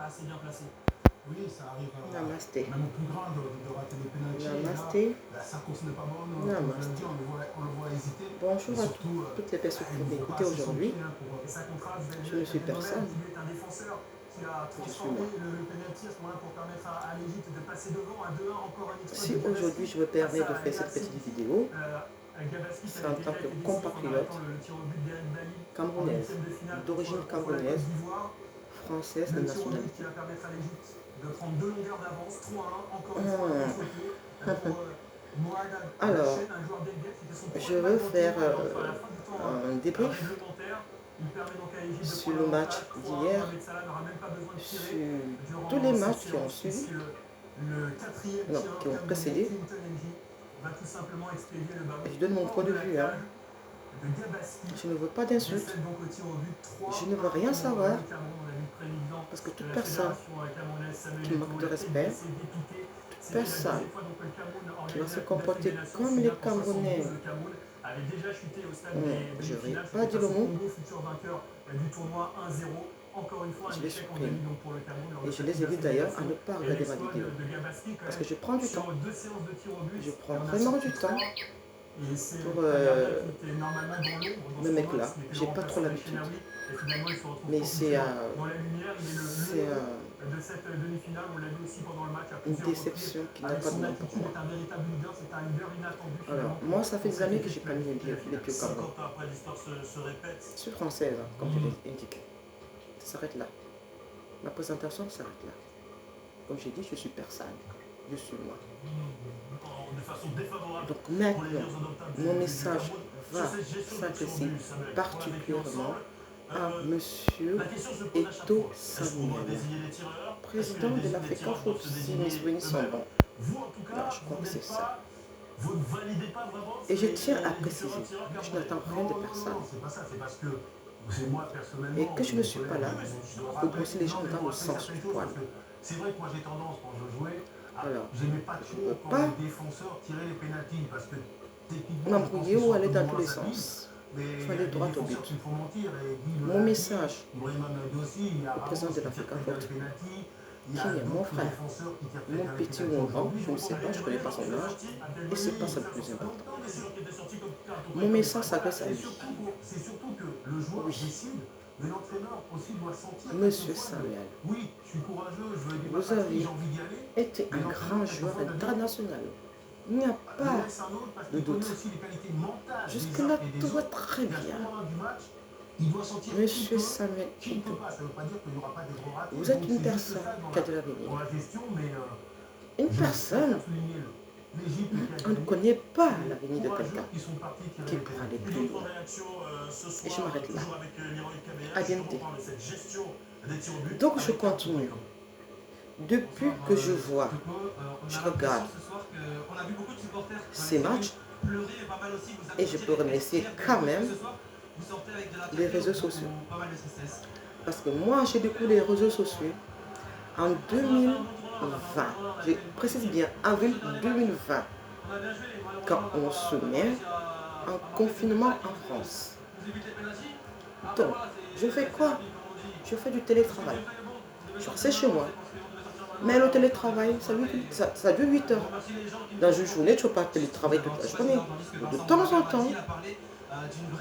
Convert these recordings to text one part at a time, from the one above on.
assez bien placé. Oui, ça arrive Namasté. même au plus grand de rater des pénaltys. Namasté. Sa course n'est pas bonne, comme je l'ai dit, Namasté. on le voit hésiter. Bonjour Et à surtout, toutes les personnes qui il ne vont voit pas m'écouter assez son aujourd'hui. pied. Et ça contraste Je ne suis Dembélé, personne. qui est un défenseur qui a Je suis transformé moi. le pénalty à ce moment-là pour permettre à l'Égypte de passer devant à 2-1, encore un exploit Si de Gabaski. aujourd'hui je me permets de faire cette petite vidéo, Gabaski qui c'est avait en tant déjà que été décisif en compatriote arrêtant le tir au but d'Eric Bailly en camerounaise, huitième de finale d'origine contre la Côte camerounaise, d'Ivoire. française de Le tir au but qui nationalité. va permettre à l'Égypte de prendre 2 longueurs d'avance, 3-1, encore une fois un contre-pied pour Mohamed Alors, Hachem, un joueur d'Elghet, c'était son je premier veux match faire enfin, à la fin du temps un débrief réglementaire. Il permet donc à l'Égypte de sur prendre le match l'avantage 3-1. d'hier, Mohamed Salah n'aura même pas besoin de tirer sur tous les durant cette matchs qui ont séance, suivi, puisque le quatrième non, tireur qui ont camerounais, précédé. Clinton N'Jie, va tout simplement expédier le ballon Et je donne mon point de hors vue. la cage de Gabaski. Je ne veux pas d'insultes. Décède donc au tir au but 3. Je ne veux rien savoir. Le Cameroun, on a vu le président Parce que de toute la personne fédération camerounaise, Samuel qui manque Eto'o, de la tête respect, baissée, dépité. toute C'était la personne deuxième fois donc que le Cameroun qui va organisait se la Coupe comporter d'Afrique des Nations. comme les Finale pour 72, Camerounais, le Cameroun avait déjà chuté au stade des je n'aurais demi-finales. pas C'était dit le face au mot, Congo, futur vainqueur du tournoi 1-0. Encore une fois, je un les échec en supprime. demi donc pour le Cameroun. Et je les évite d'ailleurs à ne pas regarder ma vidéo. Parce que je prends du temps. Sur 2 séances de tir au but, Je prends vraiment du temps pour me mettre là. J'ai pas trop l'habitude. Mais c'est une déception qui n'a pas de nom pour moi. Alors, moi, ça fait des années que j'ai pas mis les pieds au Cameroun. Je suis française, hein, comme je l'ai indiqué. Ça s'arrête là. Ma présentation s'arrête là. Comme j'ai dit, je suis personne. Je suis moi. Donc maintenant, mon message va s'adresser particulièrement à M. Eto'o Samuel, président de l'Africa Foot, si mes souvenirs sont bons. Là, je crois que c'est ça. Et je tiens à préciser que je n'attends rien de personne. Et que je ne suis pas là pour brosser les gens dans le sens du poil. C'est vrai que moi j'ai tendance quand je jouais, j'aimais pas trop quand les défenseurs tiraient les pénaltys parce que m'embrouiller ou aller dans tous les sens. Il faut aller droit au but. Mon message au président de l'Africa Foot, qui est mon frère, mon petit ou mon grand, je ne sais pas, je ne connais pas son âge, et c'est pas ça le plus important. Mon message s'adresse à lui. Oui. Monsieur Samuel, vous avez été un grand joueur international. Il n'y a pas de doute. Jusque-là, tout va très bien. Monsieur Samuel Eto'o, vous êtes une personne qui a de l'avenir. Une personne, on ne connaît pas l'avenir de quelqu'un qui pourra aller plus loin. Et je m'arrête là. À bientôt. Donc je continue. Depuis que je vois, je regarde ces matchs, et je peux remercier quand même les réseaux sociaux. Parce que moi, j'ai découvert les réseaux sociaux en 2020. Je précise bien, avril 2020. Quand on se met en confinement en France. Donc, je fais quoi? Je fais du télétravail. Je reste chez moi. Mais le télétravail, ça dure 8 heures. Dans une journée, tu ne peux pas télétravailler toute la journée. De temps en temps,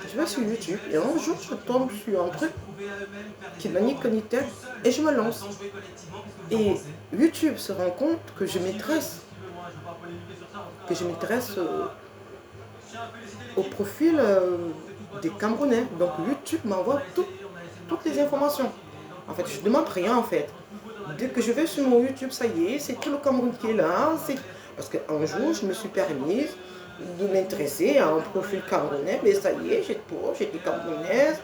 je vais sur YouTube et un jour, je tombe sur un truc qui n'a ni queue ni tête et je me lance. Et YouTube se rend compte que je m'intéresse. Au profil des Camerounais. Donc YouTube m'envoie toutes les informations. En fait, je ne demande rien en fait. Dès que je vais sur mon YouTube, ça y est, c'est tout le Cameroun qui est là. Parce qu'un jour, je me suis permise de m'intéresser à un profil camerounais. Mais ça y est, j'étais camerounaise.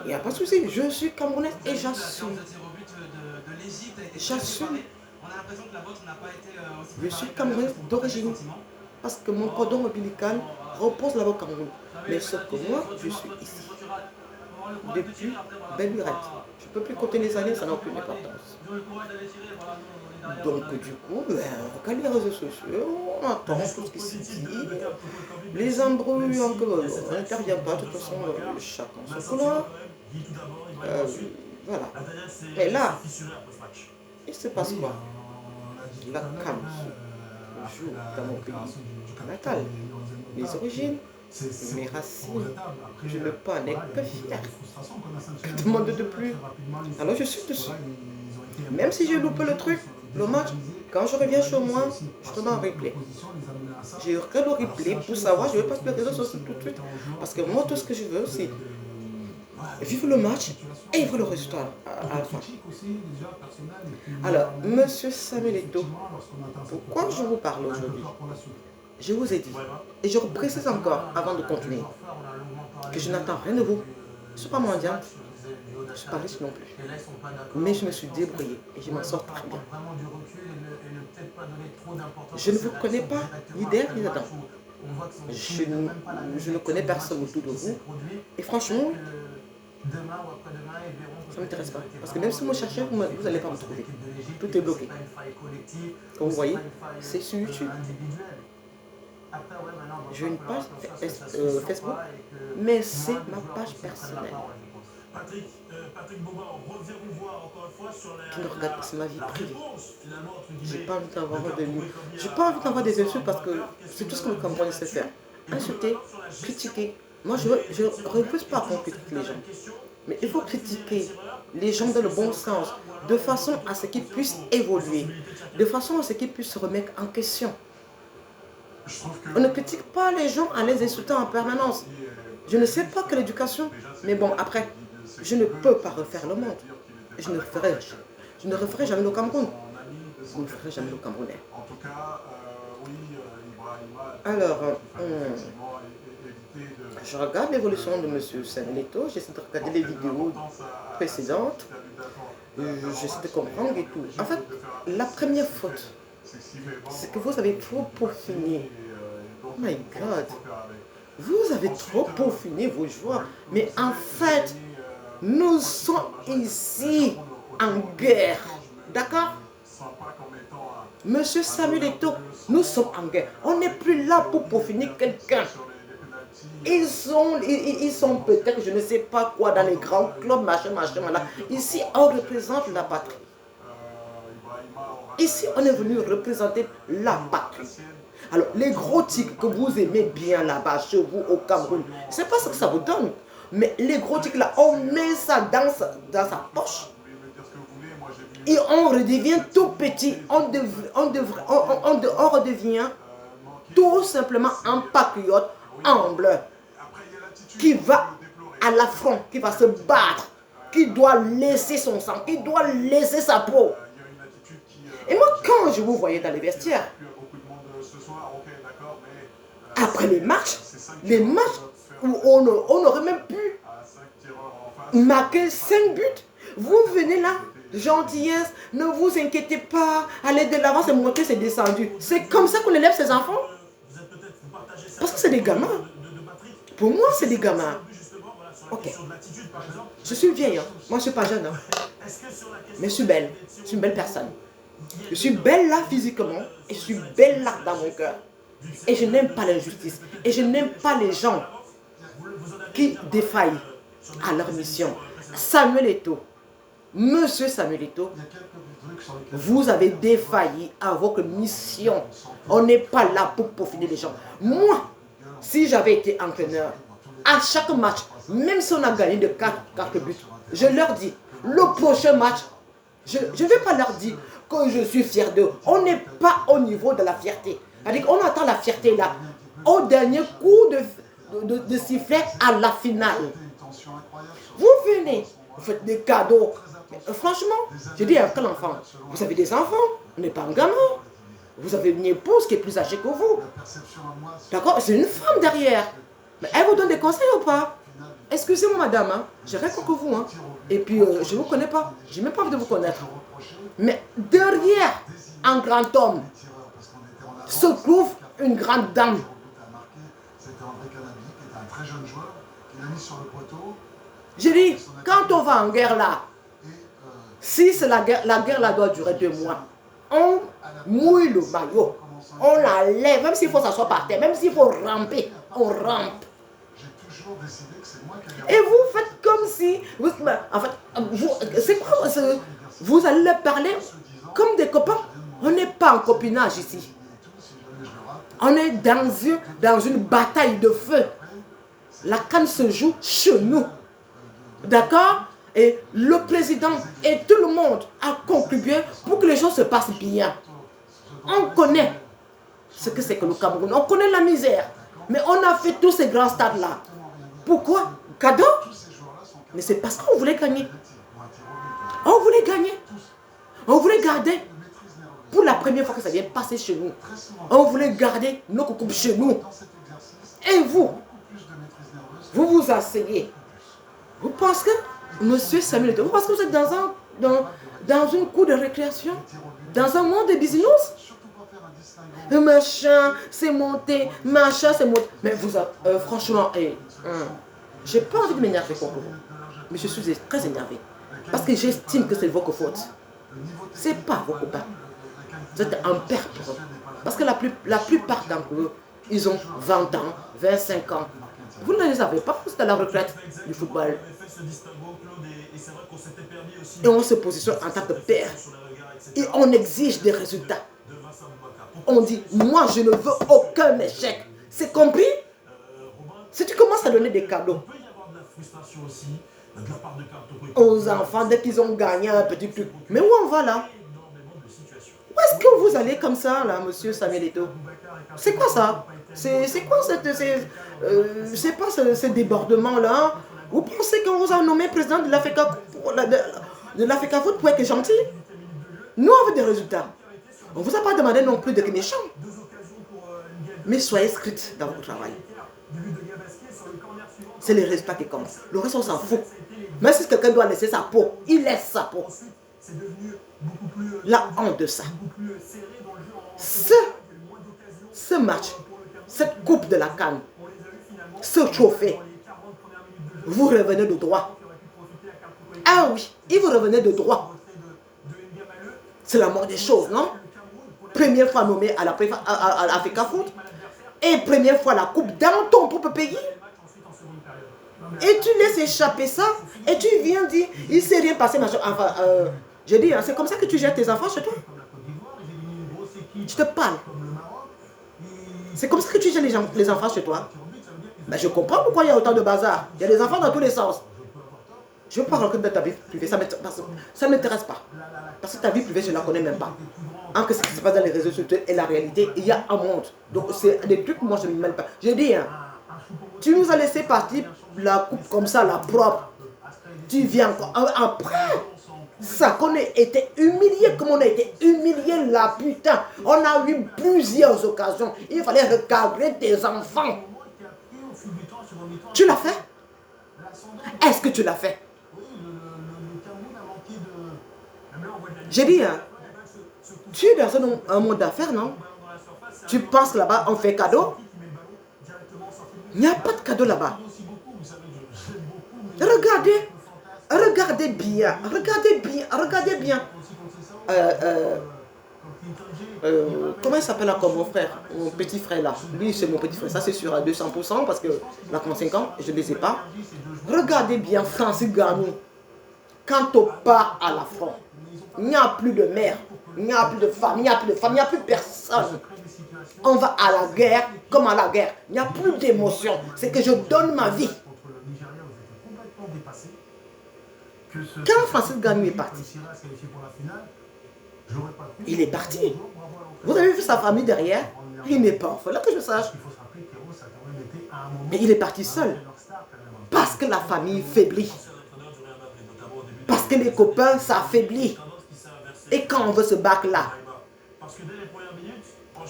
Il n'y a pas de souci. Je suis camerounaise et j'assume. J'assume. Je suis camerounaise d'origine. Parce que mon cordon ombilical repose là-bas au Cameroun. Mais sauf que moi, je suis ici. Depuis belle lurette. Je ne peux plus compter les années, ça n'a aucune importance. Donc du coup, on regarde les réseaux sociaux, on entend tout ce qui se dit. Les embrouilles, on n'intervient pas, de toute façon, chacun son couloir. Voilà. Et là, Il se passe quoi? La CAN joue dans mon pays natal. Mes origines, mes racines, je ne peux en être que fier. Que demande de plus? Alors je suis dessus. Même si j'ai loupé le truc, le match, quand je reviens chez moi, je tourne en replay. Je regarde le replay pour savoir, je ne veux pas que les réseaux sociaux tout de suite. Parce que moi, tout ce que je veux, c'est vivre le match et vivre le résultat à la fin. Alors, Monsieur Samuel Eto'o, pourquoi je vous parle aujourd'hui? Je vous ai dit, et je précise encore avant de continuer, que je n'attends rien de vous. Je ne suis pas mendiante, je ne suis pas riche non plus. Mais je me suis débrouillée et je m'en sors très bien. Je ne vous connais pas ni derrière ni dedans. Je ne connais personne autour de vous. Et franchement, ça ne m'intéresse pas. Parce que même si vous me cherchez, vous n'allez pas me trouver. Tout est bloqué. Comme vous voyez, c'est sur YouTube. J'ai une page Facebook, mais c'est ma page personnelle. Qui me regarde, c'est ma vie privée. J'ai pas envie d'avoir des insultes parce que c'est tout ce que le Camerounais sait faire. Insulter, critiquer. Moi, je ne refuse pas qu'on critique les gens. Mais il faut critiquer les gens dans le bon sens, de façon à ce qu'ils puissent évoluer, de façon à ce qu'ils puissent se remettre en question. On ne critique pas les gens en les insultant en permanence. Je ne sais pas quelle éducation, mais bon, après, je ne peux pas refaire le monde. Je ne referai jamais le Cameroun. Je ne ferai jamais le Camerounais. Alors, je regarde l'évolution de M. Samuel Eto'o, j'essaie de regarder les vidéos précédentes, j'essaie de comprendre et tout. En fait, la première faute, c'est que vous avez trop peaufiné. Oh my God. Vous avez trop peaufiné vos joies. Mais en fait, nous sommes ici en guerre. D'accord? Monsieur Samuel Eto'o, nous sommes en guerre. On n'est plus là pour peaufiner quelqu'un. Ils sont peut-être, je ne sais pas quoi, dans les grands clubs, machin, là. Ici, on représente la patrie. Ici, on est venu représenter la patrie. Alors, les gros tics que vous aimez bien là-bas, chez vous, au Cameroun, c'est pas ce que ça vous donne. Mais les gros tics là, on met ça dans sa poche. Et on redevient tout petit. On redevient tout simplement un patriote humble qui va à l'affront, qui va se battre, qui doit laisser son sang, qui doit laisser sa peau. Et moi, quand je vous voyais dans les vestiaires, après les matchs où on aurait même pu marquer 5 buts, vous venez là, gentillesse, ne vous inquiétez pas, allez de l'avant, c'est monté, c'est descendu. C'est comme ça qu'on élève ses enfants. Parce que c'est des gamins. Pour moi, c'est des gamins. Ok. Je suis vieille, hein. Moi je ne suis pas jeune. Hein. Mais je suis belle. Je suis une belle personne. Je suis belle là physiquement et je suis belle là dans mon cœur. Et je n'aime pas l'injustice. Et je n'aime pas les gens qui défaillent à leur mission. Samuel Eto'o, Monsieur Samuel Eto'o, vous avez défailli à votre mission. On n'est pas là pour peaufiner les gens. Moi, si j'avais été entraîneur, à chaque match, même si on a gagné de 4 buts, je leur dis, le prochain match, je ne vais pas leur dire que je suis fier d'eux. On n'est pas au niveau de la fierté. C'est-à-dire qu'on attend la fierté là, au dernier coup de sifflet à la finale. Vous venez, vous faites des cadeaux. Mais, franchement, je dis à quel enfant? Vous avez des enfants, on n'est pas un gamin. Vous avez une épouse qui est plus âgée que vous. D'accord? C'est une femme derrière. Mais elle vous donne des conseils ou pas? Excusez-moi madame, hein, j'ai rien contre vous. Hein. Et puis, je ne vous connais pas. Je n'ai même pas envie de vous connaître. Mais derrière un grand homme se trouve une grande dame. Je dis, quand on va en guerre là, si c'est la guerre là doit durer 2 mois, on mouille le maillot, on la lève, même s'il faut s'asseoir par terre, même s'il faut ramper, on rampe. Et vous faites comme si, en fait, c'est quoi, vous allez leur parler comme des copains. On n'est pas en copinage ici. On est dans une bataille de feu. La CAN se joue chez nous. D'accord? Et le président et tout le monde a contribué pour que les choses se passent bien. On connaît ce que c'est que le Cameroun. On connaît la misère. Mais on a fait tous ces grands stades-là. Pourquoi? Cadeau? Mais c'est parce qu'on voulait gagner. On voulait gagner. On voulait garder. Pour la première fois que ça vient passer chez nous. On voulait garder nos coucous chez nous. Et vous vous asseyez. Vous pensez que, monsieur Samuel Eto'o, vous pensez que vous êtes dans une cour de récréation? Dans un monde de business? Machin, c'est monté. Machin, c'est monté. Mais vous, franchement, j'ai pas envie de m'énerver contre vous. Mais je suis très énervé. Parce que j'estime que c'est votre faute. C'est pas vos copains. Vous êtes un père pour eux. Parce que la plupart d'entre eux, ils ont 20 ans, 25 ans. Vous ne les avez pas, vous êtes à la retraite du football. Et on se positionne en tant que père. Et on exige des résultats. On dit, moi je ne veux aucun échec. C'est compris? Si tu commences à donner des cadeaux aux enfants dès qu'ils ont gagné un petit truc, mais où on va là? Où est-ce que vous allez comme ça là, monsieur Samuel Eto'o? C'est quoi ça? C'est quoi ce débordement là? Vous pensez qu'on vous a nommé président de l'Africa Foot pour être gentil? Nous on veut des résultats. On ne vous a pas demandé non plus d'être méchant. Mais soyez strict dans votre travail. C'est les résultats qui comptent. Le reste on s'en fout. Mais si quelqu'un doit laisser sa peau, il laisse sa peau. La honte de ça. Ce match, cette coupe de la CAN, ce trophée, vous revenez de droit. Ah oui, il vous revenait de droit. C'est la mort des choses, non? Première fois nommé à l'Africa Foot. Et première fois la coupe dans ton propre pays. Et tu laisses échapper ça. Et tu viens dire, il ne s'est rien passé. Enfin, je dis, c'est comme ça que tu gères tes enfants chez toi. Je te parle. C'est comme ça que tu gères les enfants chez toi. Ben, je comprends pourquoi il y a autant de bazar. Il y a des enfants dans tous les sens. Je ne veux pas rentrer dans ta vie privée. Ça ne m'intéresse pas. Parce que ta vie privée, je ne la connais même pas. Entre ce qui se passe dans les réseaux sociaux et la réalité, il y a un monde. Donc, c'est des trucs que moi, je ne me mêle pas. Je dis, hein, tu nous as laissé partir la coupe comme ça, la propre. Tu viens encore. Après, ça qu'on a été humilié, comme on a été humilié là, putain. On a eu plusieurs occasions. Il fallait recadrer tes enfants. Tu l'as fait? Est-ce que tu l'as fait? J'ai dit, hein, tu es dans un monde d'affaires, non? Tu penses que là-bas, on fait cadeau? Il n'y a pas de cadeau là-bas. Regardez bien. Comment il s'appelle encore mon frère? Mon petit frère là. Lui, c'est mon petit frère. Ça, c'est sûr à 200% parce qu'il a 35 ans. Je ne les ai pas. Regardez bien Francis Ngannou. Quand on part à la front, il n'y a plus de mère, il n'y a plus de femme, il n'y a plus de femme, il n'y a plus personne. On va à la guerre comme à la guerre. Il n'y a plus d'émotion. C'est que je donne ma vie. Quand Francis Ngannou est parti, il est parti. Vous avez vu sa famille derrière? Il n'est pas orphelin, que je sache. Mais il est parti seul. Parce que la famille faiblit. Parce que les copains s'affaiblissent. Et quand on veut se battre là,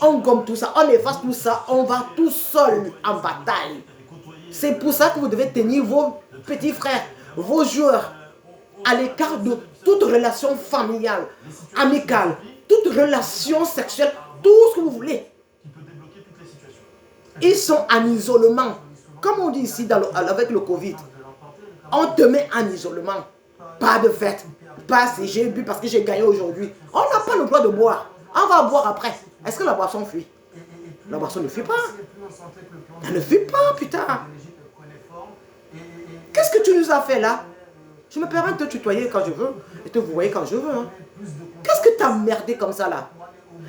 on gomme tout ça, on efface tout ça, on va tout seul en bataille. C'est pour ça que vous devez tenir vos petits frères, vos joueurs, à l'écart de toute relation familiale, amicale, toute relation sexuelle, tout ce que vous voulez. Ils sont en isolement. Comme on dit ici avec le Covid, on te met en isolement. Pas de fête. Pas si j'ai bu parce que j'ai gagné aujourd'hui. On n'a pas le droit de boire. On va boire après. Est-ce que la boisson fuit? La boisson ne fuit pas. Elle ne fuit pas, putain. Qu'est-ce que tu nous as fait là? Je me permets de te tutoyer quand je veux et te vouvoyer quand je veux. Hein. Qu'est-ce que t'emmerder comme ça là.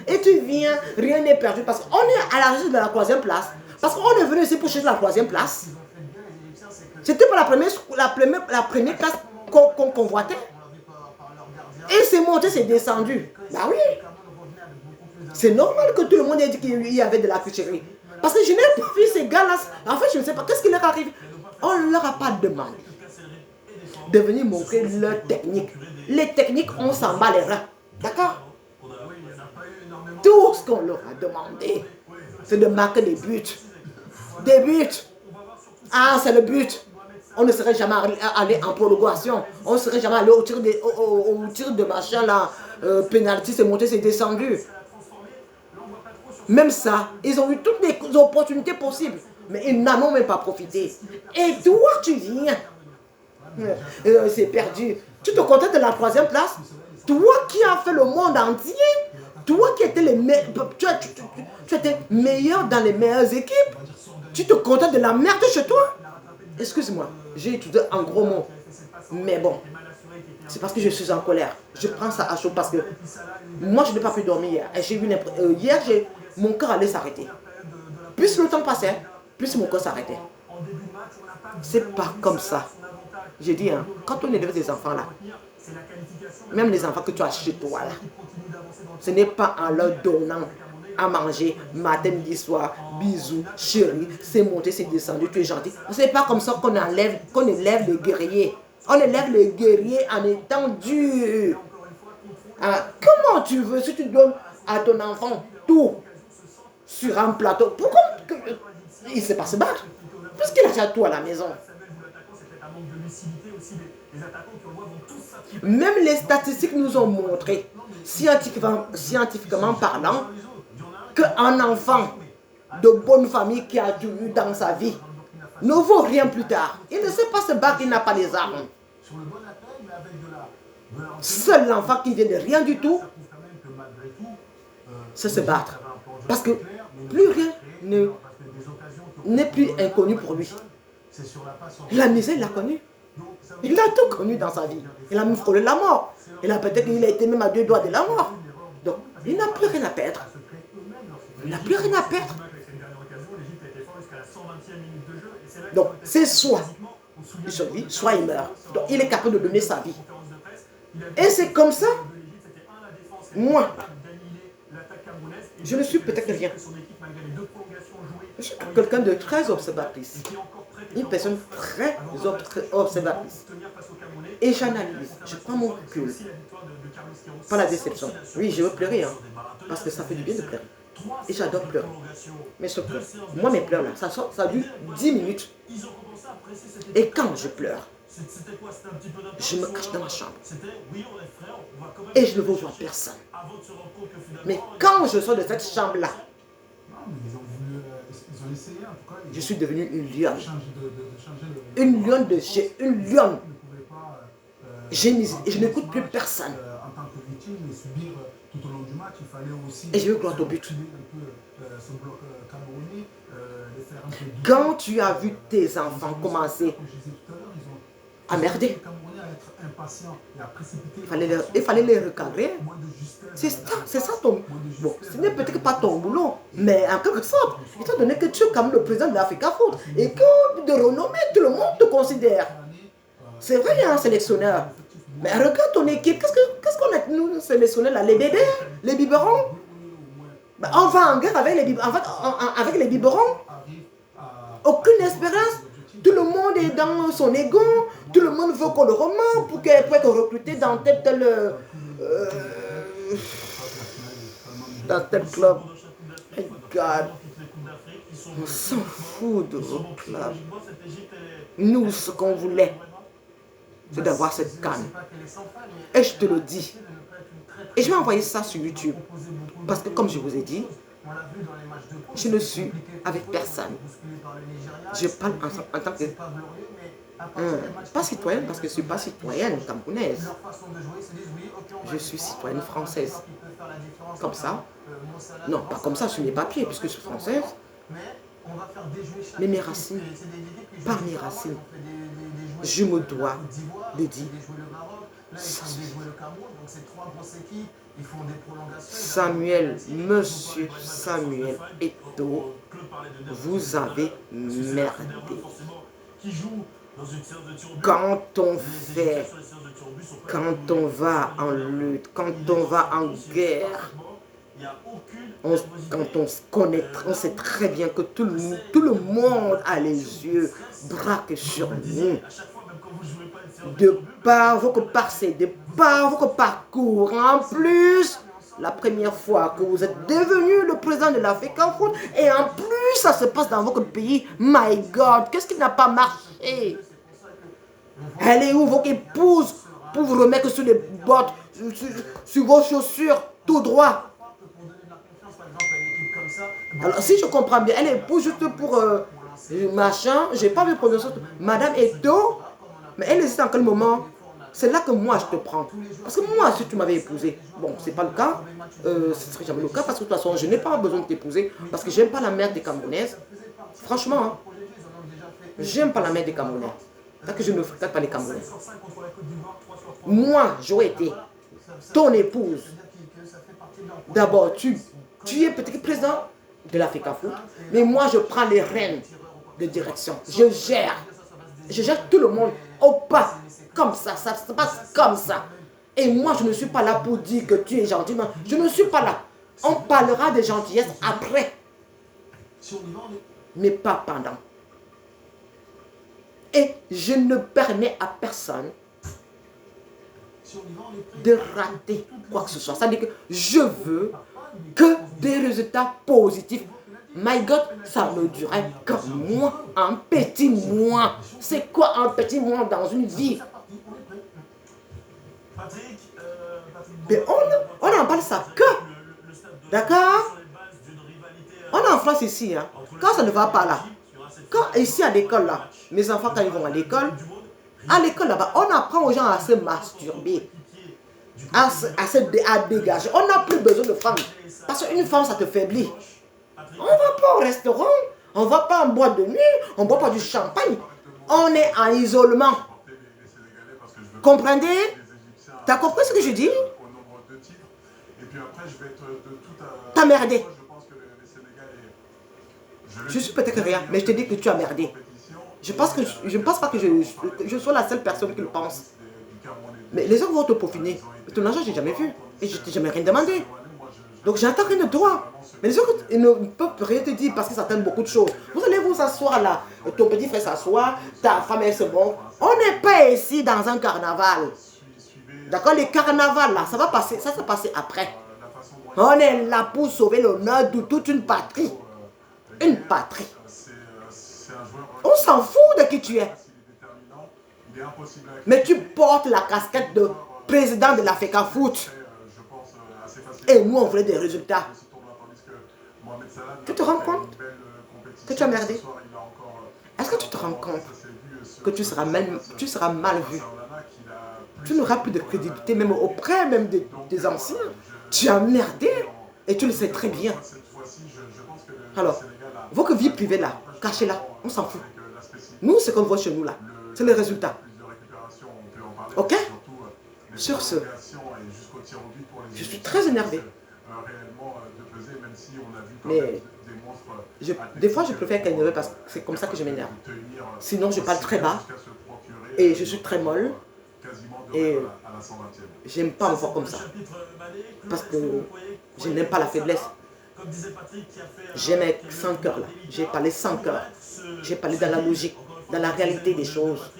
Et tu viens, rien n'est perdu parce qu'on est à la recherche de la 3e place. Parce qu'on est venu ici pour chercher la 3e place. C'était pas la première place qu'on convoitait. Et c'est monté, c'est descendu. Bah oui. C'est normal que tout le monde ait dit qu'il y avait de la fucherie. Parce que je n'ai pas vu ces gars-là. En fait, je ne sais pas. Qu'est-ce qui leur arrive? On ne leur a pas demandé de venir montrer leur technique. Les techniques, on s'en bat les reins. D'accord? Tout ce qu'on leur a demandé, c'est de marquer des buts. Des buts. Ah, c'est le but. On ne serait jamais allé en prolongation. On ne serait jamais allé au tir de machin là. Penalty, c'est monté, c'est descendu. Même ça, ils ont eu toutes les opportunités possibles. Mais ils n'en ont même pas profité. Et toi, tu viens. C'est perdu. Tu te contentes de la 3e place? Toi qui as fait le monde entier. Toi qui étais tu étais meilleur dans les meilleures équipes. Tu te contentes de la merde chez toi? Excuse-moi, j'ai étudié en gros mots. Mais bon, c'est parce que je suis en colère. Je prends ça à chaud parce que moi, je n'ai pas pu dormir hier. Et j'ai eu hier, mon cœur allait s'arrêter. Plus le temps passait, plus mon cœur s'arrêtait. C'est pas comme ça. J'ai dit, hein, quand on élève des enfants là, même les enfants que tu as chez toi là, ce n'est pas en leur donnant à manger matin, midi, soir, bisous, chérie, c'est monté, c'est descendu, tu es gentil. C'est pas comme ça qu'on élève les guerriers. On élève les guerriers en étant dur. Ah, comment tu veux, si tu donnes à ton enfant tout sur un plateau, pourquoi il ne sait pas se battre? Puisqu'il a déjà tout à la maison. Même les statistiques nous ont montré, scientifiquement parlant, qu'un enfant de bonne famille qui a tout eu dans sa vie ne vaut rien plus tard. Il ne sait pas se battre, il n'a pas les armes. Seul l'enfant qui vient de rien du tout, c'est se battre. Parce que plus rien n'est plus inconnu pour lui. La misère, il l'a connu. Il a tout connu dans sa vie. Il a même frôlé la mort. Peut-être qu'il a été même à 2 doigts de la mort. Donc, il n'a plus rien à perdre. Il n'a plus rien à perdre. Donc, c'est soit il survit, soit il meurt. Donc, il est capable de donner sa vie. Et c'est comme ça. Moi, je ne suis peut-être rien. Je suis quelqu'un de très observatrice. Une personne très observatrice. Et j'analyse. Je prends mon recul. Pas la déception. Oui, je veux pleurer. Hein, parce que ça fait du bien de pleurer. Et j'adore pleurer. Mais je pleure. Moi, mes pleurs là, ça dure 10 minutes. Et quand je pleure, je me cache dans ma chambre. Et je ne veux voir personne. Mais quand je sors de cette chambre-là, je suis devenue une lionne. Une lionne de chez une lionne. Je n'écoute plus personne. Et je veux gloire au but. Quand tu as vu tes enfants commencer à merder, il fallait les recadrer. C'est ça ton... Bon, ce n'est peut-être pas ton boulot, mais en quelque sorte, étant donné que tu es comme le président de l'Africa Foot et que de renommée, tout le monde te considère. C'est vrai, un sélectionneur. Mais regarde ton équipe, qu'est-ce qu'on a nous sélectionnés là? Les bébés, les biberons. Ben, on va en guerre avec les biberons. En fait, avec les biberons. Aucune espérance. Tout le monde est dans son ego. Tout le monde veut qu'on le remonte pour être recruté dans tel club. Regarde. On s'en fout de vos clubs. Nous, ce qu'on voulait, c'est d'avoir cette canne. Et je te le dis. Et je vais envoyer ça sur YouTube. Parce que comme je vous ai dit, je ne suis avec personne. Je parle en tant que... pas citoyenne, parce que je ne suis pas citoyenne camerounaise. Je suis citoyenne française. Comme ça. Non, pas comme ça sur mes papiers, puisque je suis française. Mais mes racines, par mes racines, je me dois de dire Samuel, monsieur Samuel Eto'o, vous avez merdé. Quand on fait, quand on va en lutte, quand on va en guerre, quand on se connaît, on sait très bien que tout le monde a les yeux braqués sur nous. De par votre passé, de par votre parcours, en plus, la première fois que vous êtes devenu le président de l'Africa Foot, et en plus, ça se passe dans votre pays. My God, qu'est-ce qui n'a pas marché? Elle est où votre épouse pour vous remettre sur les bottes, sur vos chaussures, tout droit? Alors, si je comprends bien, elle est épouse juste pour machin, j'ai pas vu prononcer Madame Eto'o, mais elle existe en quel moment? C'est là que moi je te prends. Parce que moi, si tu m'avais épousé, bon, c'est pas le cas, ce serait jamais le cas, parce que de toute façon, je n'ai pas besoin de t'épouser, parce que j'aime pas la mère des Camerounaises. Franchement, hein, j'aime pas la mère des Camerounais. Parce que je ne fréquente pas les Camerounais. Moi, j'aurais été ton épouse. D'abord, tu es peut-être président de l'Africa Foot, mais moi, je prends les rênes de direction. Je gère tout le monde au pas, comme ça se passe comme ça. Et moi, je ne suis pas là pour dire que tu es gentil, non, je ne suis pas là. On parlera de gentillesse après, mais pas pendant. Et je ne permets à personne de rater quoi que ce soit. C'est-à-dire que je veux que des résultats positifs. My God, ça ne durait que moi, un petit mois. C'est quoi un petit mois dans une vie? Mais on n'en parle ça que. D'accord? On est en France ici. Hein. Quand ça ne va pas là, quand ici à l'école là, mes enfants quand ils vont à l'école là-bas, on apprend aux gens à se masturber, à dégager. On n'a plus besoin de femmes. Parce qu'une femme, ça te faiblit. On ne va pas au restaurant, on ne va pas en boîte de nuit, on ne boit pas du champagne. On est en isolement. Comprenez? T'as compris ce que je dis? T'as merdé. Je suis peut-être rien, mais je te dis que tu as merdé. Je ne pense pas que je sois la seule personne qui le pense. Mais les autres vont te peaufiner. Mais ton argent, je n'ai jamais vu. Et je ne t'ai jamais rien demandé. Donc, j'attends rien de toi. Mais les autres, ils ne peuvent rien te dire parce qu'ils s'attendent beaucoup de choses. Vous allez vous asseoir là. Ton petit frère s'assoit. Ta femme, elle se bon. On n'est pas ici dans un carnaval. D'accord? Les carnavals là, ça va passer. Ça s'est passé après. On est là pour sauver l'honneur de toute une patrie. Une patrie. On s'en fout de qui tu es. Mais tu portes la casquette de président de l'Africa Foot. Et nous, on voulait des résultats. Tu te rends compte que tu as merdé? Est-ce que tu te rends compte que tu seras mal vu? Tu n'auras plus de crédibilité même auprès même des anciens. Tu as merdé et tu le sais très bien. Alors, votre vie privée là, cachez-la, on s'en fout. Nous, ce qu'on voit chez nous là, c'est les résultats. Ok? Sur ce, je suis très énervé. Mais des fois, je préfère être énervé parce que c'est comme ça que je m'énerve. Sinon, je parle très bas et je suis très molle. Et j'aime pas me voir comme ça. Parce que je n'aime pas la faiblesse. J'aime sans cœur là. J'ai parlé sans cœur. J'ai parlé dans la logique, dans la réalité des choses.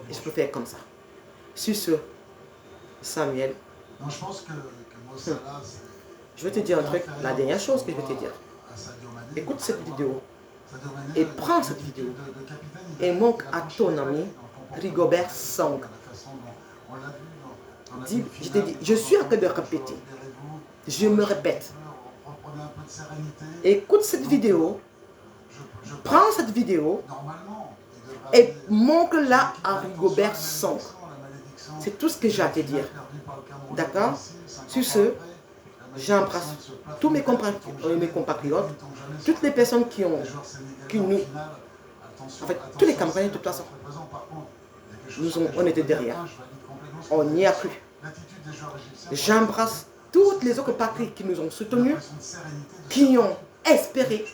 Et je préfère comme ça. Sur ce, Samuel, je vais te dire un truc, la dernière chose que je vais te dire. Écoute cette vidéo et prends cette vidéo et montre à ton ami Rigobert Song. Dis, je te dis, je suis en train de répéter. Je me répète. Écoute cette vidéo. Prends cette vidéo et montre-la à Rigobert Song. C'est tout ce que j'ai à te dire. D'accord? Sur ce, j'embrasse tous mes compatriotes, toutes les personnes qui nous... En fait, tous les Camerounais de toute façon. on était derrière. On n'y a plus. J'embrasse toutes les autres parties qui nous ont soutenus, qui ont espéré.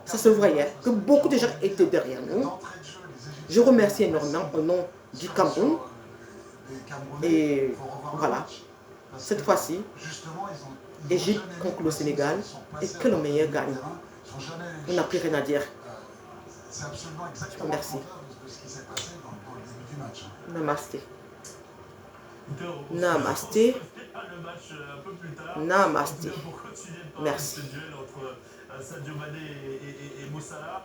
Ça se voyait que beaucoup de gens étaient derrière nous. Je remercie énormément au nom du Cameroun. Et voilà, cette fois-ci, Égypte contre le Sénégal et que le meilleur gagne. On n'a plus rien à dire. Merci. Namasté. Namasté. Namasté. Merci. Sadio Mané et Mo Salah.